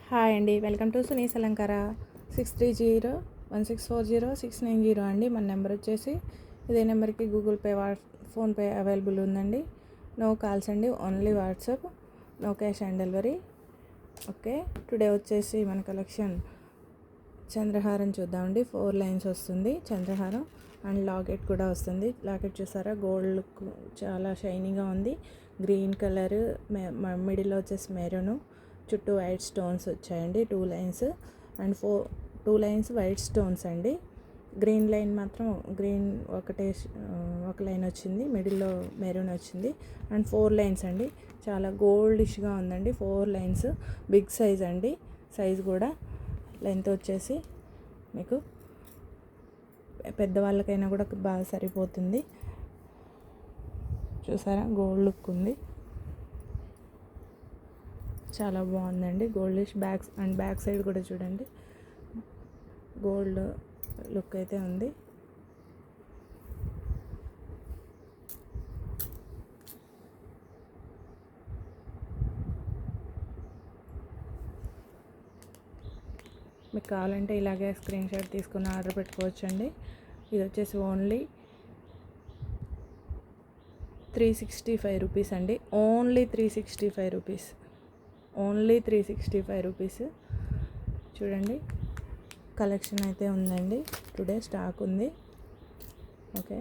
Hi అండి, welcome to Suni's అలంకార. 6301640690 అండి మన నెంబర్ వచ్చేసి. ఇదే నెంబర్కి గూగుల్ పే, ఫోన్పే అవైలబుల్ ఉందండి. నో కాల్స్ అండి, only WhatsApp, no cash on delivery. Okay, today వచ్చేసి మన కలెక్షన్ చంద్రహారం చూద్దామండి. 4 లైన్స్ వస్తుంది చంద్రహారం అండ్ లాకెట్ కూడా వస్తుంది. లాకెట్ చూసారా, గోల్డ్ లుక్ చాలా షైనీగా ఉంది. గ్రీన్ కలర్, మిడిల్లో వచ్చేసి మెరూను, చుట్టూ వైట్ స్టోన్స్ వచ్చాయండి. 2 lines and 2 lines white stones అండి. గ్రీన్ లైన్ మాత్రం గ్రీన్ ఒక లైన్ వచ్చింది, మిడిల్లో మెరూన్ వచ్చింది అండ్ 4 లైన్స్ అండి. చాలా గోల్డిష్గా ఉందండి. 4 లైన్స్, బిగ్ సైజ్ అండి. సైజ్ కూడా లెంత్ వచ్చేసి మీకు పెద్దవాళ్ళకైనా కూడా బాగా సరిపోతుంది. చూసారా, గోల్డ్ లుక్ ఉంది, చాలా బాగుందండి. గోల్డిష్ బ్యాక్ సైడ్ కూడా చూడండి, గోల్డ్ లుక్ అయితే ఉంది. మీకు కావాలంటే ఇలాగే స్క్రీన్ షాట్ తీసుకుని ఆర్డర్ పెట్టుకోవచ్చండి. ఇది వచ్చేసి ఓన్లీ 365 రూపీస్ అండి. Only 365 rupees, only 365 rupees. చూడండి, కలెక్షన్ అయితే ఉందండి. టుడే స్టాక్ ఉంది. ఓకే.